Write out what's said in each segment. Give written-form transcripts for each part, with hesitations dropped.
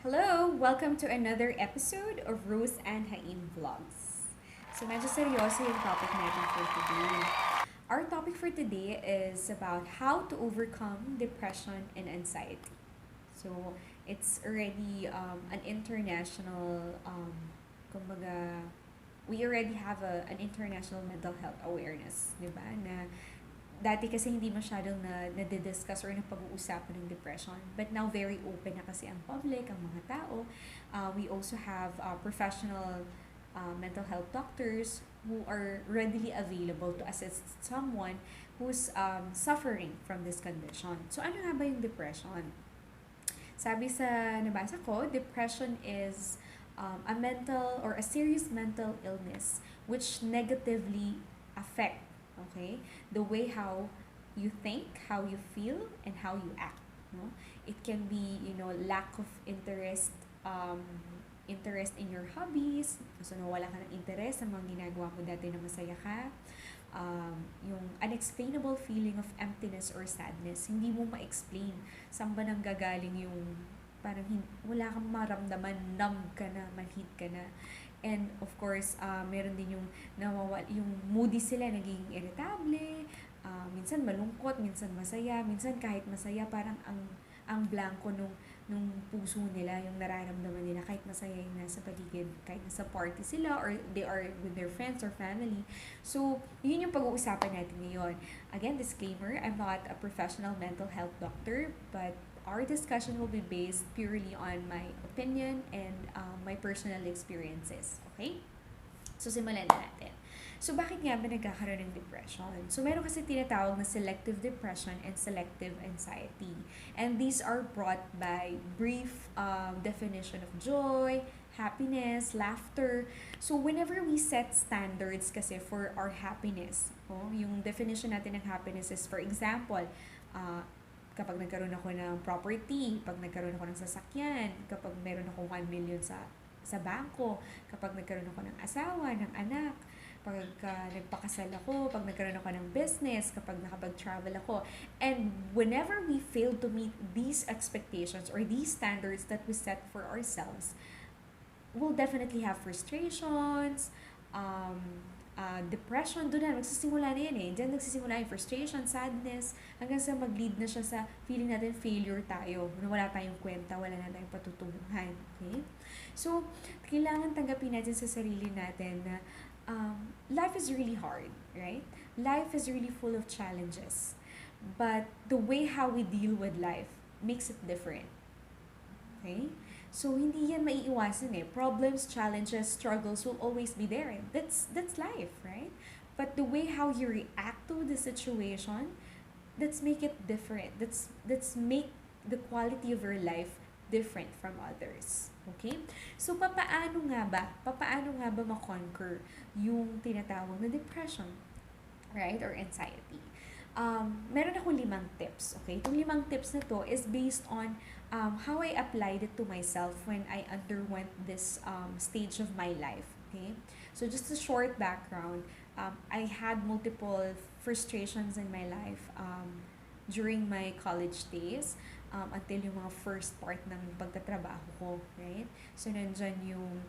Hello! Welcome to another episode of Rose and Haim Vlogs. So medyo seryoso yung topic natin for today. Our topic for today is about how to overcome depression and anxiety. So it's already an international, kumbaga, we already have an international mental health awareness, di ba? Na dati kasi hindi masyadong nadidiscuss or napag-uusapan ng depression. But now, very open na kasi ang public, ang mga tao. We also have professional mental health doctors who are readily available to assist someone who's suffering from this condition. So, ano nga ba yung depression? Sabi sa nabasa ko, depression is a mental or a serious mental illness which negatively affect, okay, the way how you think, how you feel, and how you act. No? It can be, lack of interest, interest in your hobbies. So, nawala ka ng interest sa mga ginagawa mo dati na masaya ka. Yung unexplainable feeling of emptiness or sadness, hindi mo ma-explain saan ba nang gagaling yung parang wala kang maramdaman, numb ka na, manhid ka na. And of course, meron din yung yung moody sila, nagiging irritable, minsan malungkot, minsan masaya, minsan kahit masaya, parang ang blanco nung puso nila, yung nararamdaman nila kahit masaya yung nasa paligid, kahit nasa party sila or they are with their friends or family. So, yun yung pag-uusapan natin ngayon. Again, disclaimer, I'm not a professional mental health doctor, but our discussion will be based purely on my opinion and my personal experiences. Okay? So, simulan na natin. So, bakit nga ba nagkakaroon ng depression? So, meron kasi tinatawag na selective depression and selective anxiety. And these are brought by brief definition of joy, happiness, laughter. So, whenever we set standards kasi for our happiness, yung definition natin ng happiness is, for example, kapag nagkaroon ako ng property, pag nagkaroon ako ng sasakyan, kapag meron ako 1 million sa bangko, kapag nagkaroon ako ng asawa, ng anak, pag nagpakasal ako, pag nagkaroon ako ng business, kapag nakapag-travel ako. And whenever we fail to meet these expectations or these standards that we set for ourselves, we'll definitely have frustrations, depression, doon na, magsisimula na yan eh. Diyan nagsisimula yung frustration, sadness, hanggang sa mag-lead na siya sa feeling natin failure tayo, na wala tayong kwenta, wala na tayong patutunguhan. Okay? So, kailangan tanggapin natin sa sarili natin na life is really hard, right? Life is really full of challenges. But the way how we deal with life makes it different. Okay? So, hindi yan maiiwasan eh. Problems, challenges, struggles will always be there. That's life, right? But the way how you react to the situation, let's make it different. Let's make the quality of your life different from others. Okay? So, papaano nga ba? Papaano nga ba ma-conquer yung tinatawag na depression? Right? Or anxiety. Meron ako 5 tips. Okay? Itong 5 tips na to is based on how I applied it to myself when I underwent this stage of my life. Okay? So, just a short background. I had multiple frustrations in my life during my college days. Until yung mga first part ng pagtatrabaho ko, right? So, nandyan yung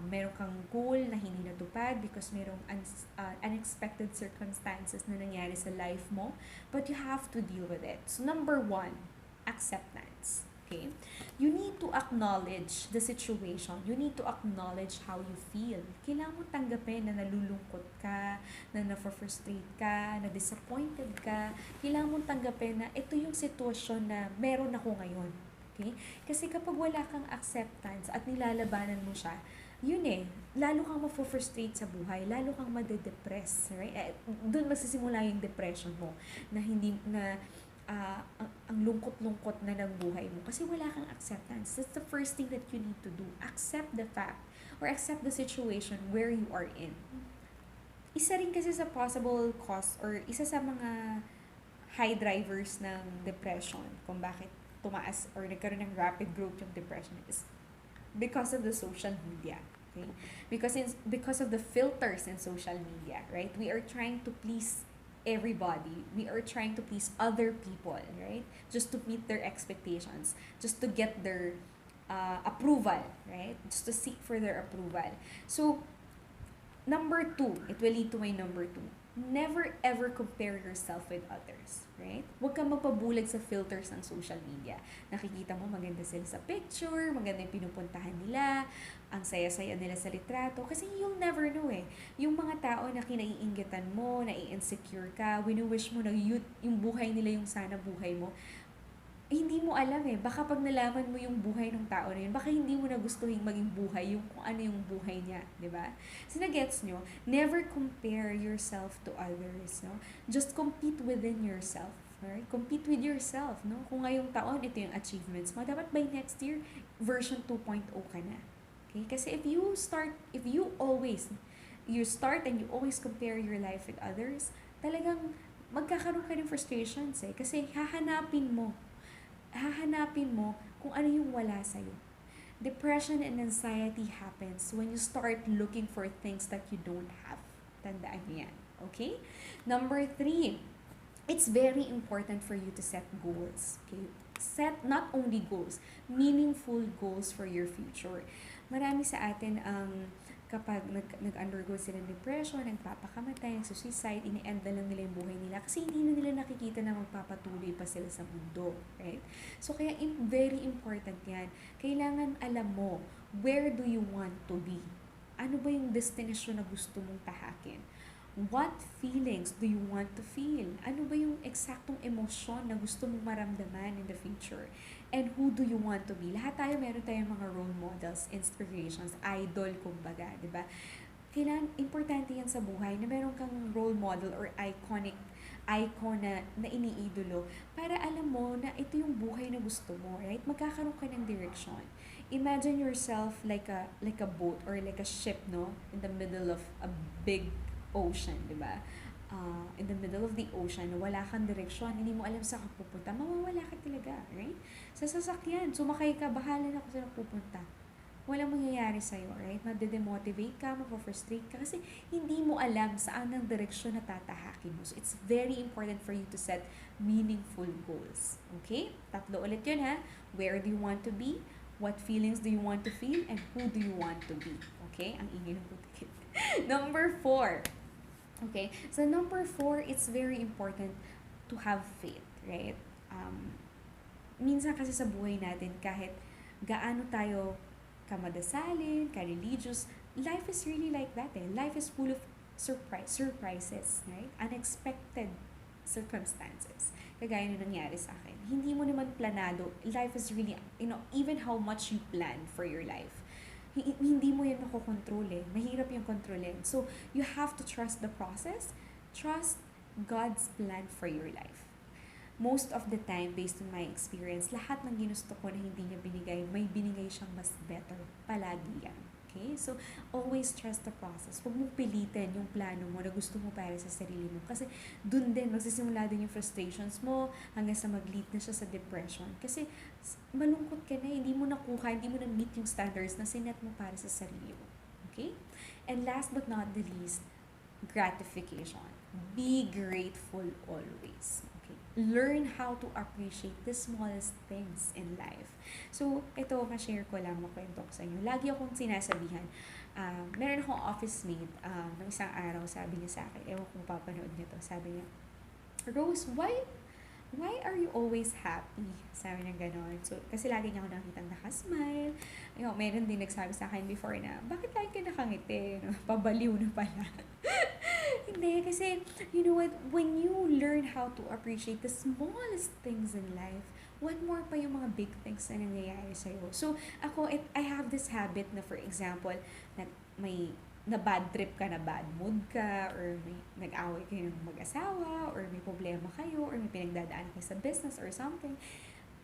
meron kang goal na hindi natupad because merong unexpected circumstances na nangyari sa life mo, but you have to deal with it. So, number 1, acceptance. Okay? You need to acknowledge the situation. You need to acknowledge how you feel. Kailangan mo tanggapin na nalulungkot ka, na na-frustrate ka, na disappointed ka. Kailangan mo tanggapin na ito yung sitwasyon na meron ako ngayon. Okay? Kasi kapag wala kang acceptance at nilalabanan mo siya, yun eh, lalo kang ma-frustrate sa buhay, lalo kang madedepress, right? Doon magsisimula yung depression mo, na hindi na ang lungkot-lungkot na ng buhay mo kasi wala kang acceptance. That's the first thing that you need to do. Accept the fact or accept the situation where you are in. Isa rin kasi sa possible cause or isa sa mga high drivers ng depression kung bakit tumaas or nagkaroon ng rapid growth yung depression is because of the social media. Okay? Because of the filters in social media, right? We are trying to please everybody. We are trying to please other people, right? Just to meet their expectations, just to get their approval, right? Just to seek for their approval. So, number two, it will lead to my number two. Never ever compare yourself with others, right? Huwag kang magpabulag sa filters ng social media. Nakikita mo maganda sila sa picture, maganda yung pinupuntahan nila, ang saya-saya nila sa litrato. Kasi you'll never know eh. Yung mga tao na kinaiinggitan mo, nai-insecure ka, winu-wish mo na yung buhay nila yung sana buhay mo, hindi mo alam eh. Baka pag nalaman mo yung buhay ng tao na yun, baka hindi mo na gustuhin maging buhay yung kung ano yung buhay niya, di ba? So, nagets nyo, never compare yourself to others, no? Just compete within yourself, right? Compete with yourself, no? Kung ngayong taon, ito yung achievements mo, dapat by next year, version 2.0 ka na. Okay? Kasi you start and you always compare your life with others, talagang magkakaroon ka ng frustrations eh. Kasi hahanapin mo kung ano yung wala sa'yo. Depression and anxiety happens when you start looking for things that you don't have. Tandaan niyo yan. Okay? Number three, it's very important for you to set goals. Okay? Set not only goals, meaningful goals for your future. Marami sa atin ang kapag nag-undergo sila ng depression, nagpapakamatay, nagsusuicide, ini-end na lang nila yung buhay nila kasi hindi na nila nakikita na magpapatuloy pa sila sa mundo, right? So, kaya very important yan. Kailangan alam mo, where do you want to be? Ano ba yung destination na gusto mong tahakin? What feelings do you want to feel? Ano ba yung eksaktong emosyon na gusto mong maramdaman in the future? And who do you want to be? Lahat tayo meron tayong mga role models, inspirations, idol kumbaga, di ba? Kailangan, importante yan sa buhay na meron kang role model or icon na iniidolo para alam mo na ito yung buhay na gusto mo, right? Magkakaroon ka ng direction. Imagine yourself like a boat or like a ship, no? In the middle of a big ocean, di ba? In the middle of the ocean, wala kang direksyon, hindi mo alam saan ka pupunta, mawawala ka talaga, right? Sa sasakyan, sumakay ka, bahala na kung saan pupunta. Walang mangyayari sa'yo, right? Madedemotivate ka, mapofrustrate ka, kasi hindi mo alam saan ang direksyon na tatahakin mo. So, it's very important for you to set meaningful goals. Okay? Tatlo ulit yun, ha? Where do you want to be? What feelings do you want to feel? And who do you want to be? Okay? Ang ingay ng putikit. Number 4. Okay, so number 4, it's very important to have faith, right? Minsan kasi sa buhay natin, kahit gaano tayo kamadasalin, ka-religious, life is really like that eh. Life is full of surprises, right? Unexpected circumstances. Kagaya na nangyari sa akin. Hindi mo naman planado. Life is really, even how much you plan for your life, hindi mo yan makokontrol eh. Mahirap yung kontrolin. So, you have to trust the process. Trust God's plan for your life. Most of the time, based on my experience, lahat ng ginusto ko na hindi niya binigay, may binigay siyang mas better. Palagi yan. Okay? So, always trust the process. Huwag mong pilitin yung plano mo na gusto mo para sa sarili mo. Kasi dun din, magsisimula din yung frustrations mo hanggang sa mag-lead na siya sa depression. Kasi malungkot ka na, hindi mo nakuha, hindi mo na-meet yung standards na sinet mo para sa sarili mo. Okay? And last but not the least, gratification. Be grateful always. Okay? Learn how to appreciate the smallest things in life. So, ito, ma-share ko lang, makwento ko sa inyo. Lagi akong sinasabihan, meron akong office mate, ng isang araw, sabi niya sa akin, ewan kung papanood niya to, sabi niya, Rose, why are you always happy? Sabi niya gano'n. So, kasi lagi niya ako nakikita nakasmile. Meron din nagsabi sa akin before na, bakit lagi ka nakangiti? Pabaliw na pala. Hindi, kasi, you know what, when you learn how to appreciate the smallest things in life, what more pa yung mga big things na nangyayari sa'yo. So, I have this habit na, for example, na bad trip ka, na bad mood ka, or may nag-away kayo ng mag-asawa, or may problema kayo, or may pinagdadaan kayo sa business or something,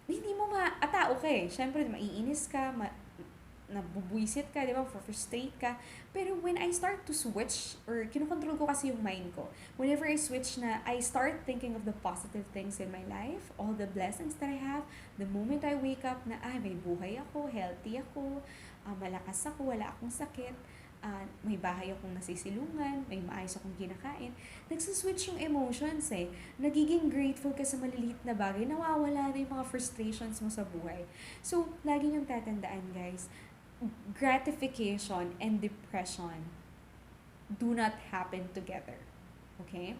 hindi mo tao ka eh. Siyempre, maiinis ka, nabubuisit ka, di ba? Frustrate ka. Pero when I start to switch, or kinokontrol ko kasi yung mind ko, whenever I switch na, I start thinking of the positive things in my life, all the blessings that I have, the moment I wake up na, may buhay ako, healthy ako, malakas ako, wala akong sakit, may bahay akong nasisilungan, may maayos akong kinakain. Nagsaswitch yung emotions eh. Nagiging grateful ka sa maliliit na bagay, nawawala na yung mga frustrations mo sa buhay. So, lagi niyong tatandaan guys, gratification and depression do not happen together. Okay?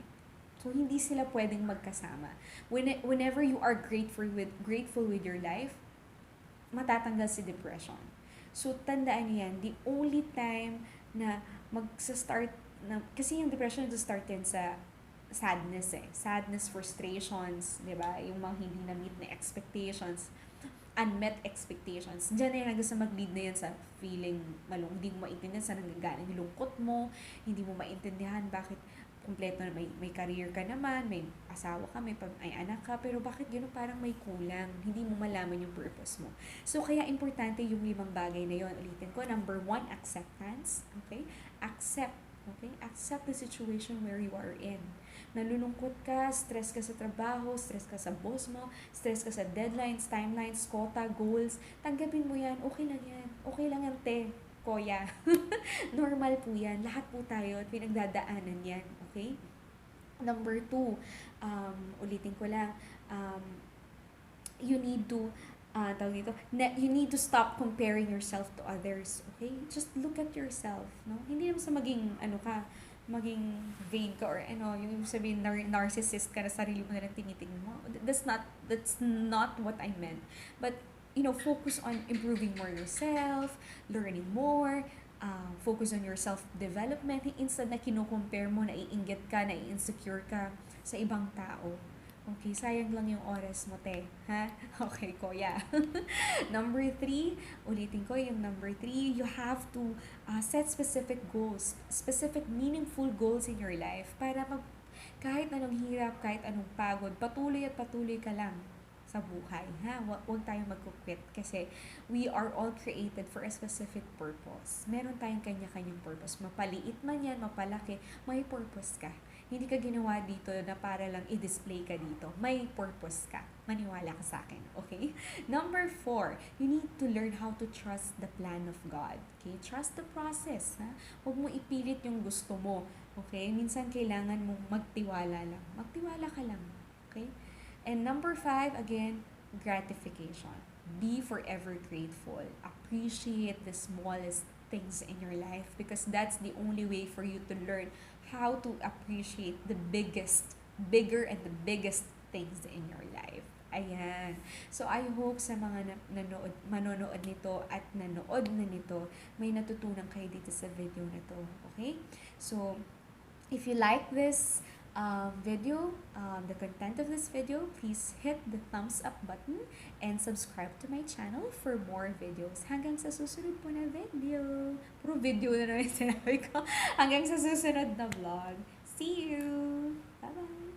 So, hindi sila pwedeng magkasama. Whenever you are grateful with your life, matatanggal si depression. So, tandaan niyo yan, the only time na magsa-start, kasi yung depression start yan sa sadness eh. Sadness, frustrations, di ba? Yung mga hindi na-meet na expectations, unmet expectations. Diyan na yan hanggang sa mag-lead na yan sa feeling malung. Hindi mo maintindihan saan nanggagaling yung lungkot mo, hindi mo maintindihan bakit kumpleto na may career ka naman, may asawa ka, may anak ka, pero bakit gano'n parang may kulang? Hindi mo malaman yung purpose mo. So, kaya importante yung 5 bagay na yon. Ulitin ko. Number 1, acceptance. Okay? Accept. Okay? Accept the situation where you are in. Nalulungkot ka, stress ka sa trabaho, stress ka sa boss mo, stress ka sa deadlines, timelines, quota, goals. Tanggapin mo yan. Okay lang yan. Okay lang yan, te. Kuya. Normal po yan. Lahat po tayo at pinagdadaanan yan. Okay? Number 2, ulitin ko lang, you need to, you need to stop comparing yourself to others. Okay? Just look at yourself. No? Hindi naman sa maging vain ka or yung sabihin narcissist ka na sarili mo na lang tinitingnan mo. That's not what I meant. But focus on improving more yourself, learning more, focus on your self-development instead na kino-compare mo, naiinggit ka, nai-insecure ka sa ibang tao. Okay, sayang lang yung oras mo, te. Ha? Okay, kuya. Number 3, ulitin ko yung number 3, you have to set specific goals, specific meaningful goals in your life para kahit anong hirap, kahit anong pagod, patuloy ka lang sa buhay, ha? Huwag tayong mag-quit kasi we are all created for a specific purpose. Meron tayong kanya-kanyang purpose. Mapaliit man yan, mapalaki, may purpose ka. Hindi ka ginawa dito na para lang i-display ka dito. May purpose ka. Maniwala ka sa akin, okay? Number 4, you need to learn how to trust the plan of God. Okay? Trust the process, ha? Huwag mo ipilit yung gusto mo, okay? Minsan kailangan mong magtiwala lang. Magtiwala ka lang, okay? And number 5, again, gratification. Be forever grateful. Appreciate the smallest things in your life because that's the only way for you to learn how to appreciate the bigger and the biggest things in your life. Ayan. So, I hope sa mga manonood nito at nanood na nito, may natutunan kayo dito sa video na to. Okay? So, if you like this video, the content of this video, please hit the thumbs up button and subscribe to my channel for more videos. Hanggang sa susunod po na video. Puro video na naman sinabi ko. Hanggang sa susunod na vlog. See you! Bye-bye!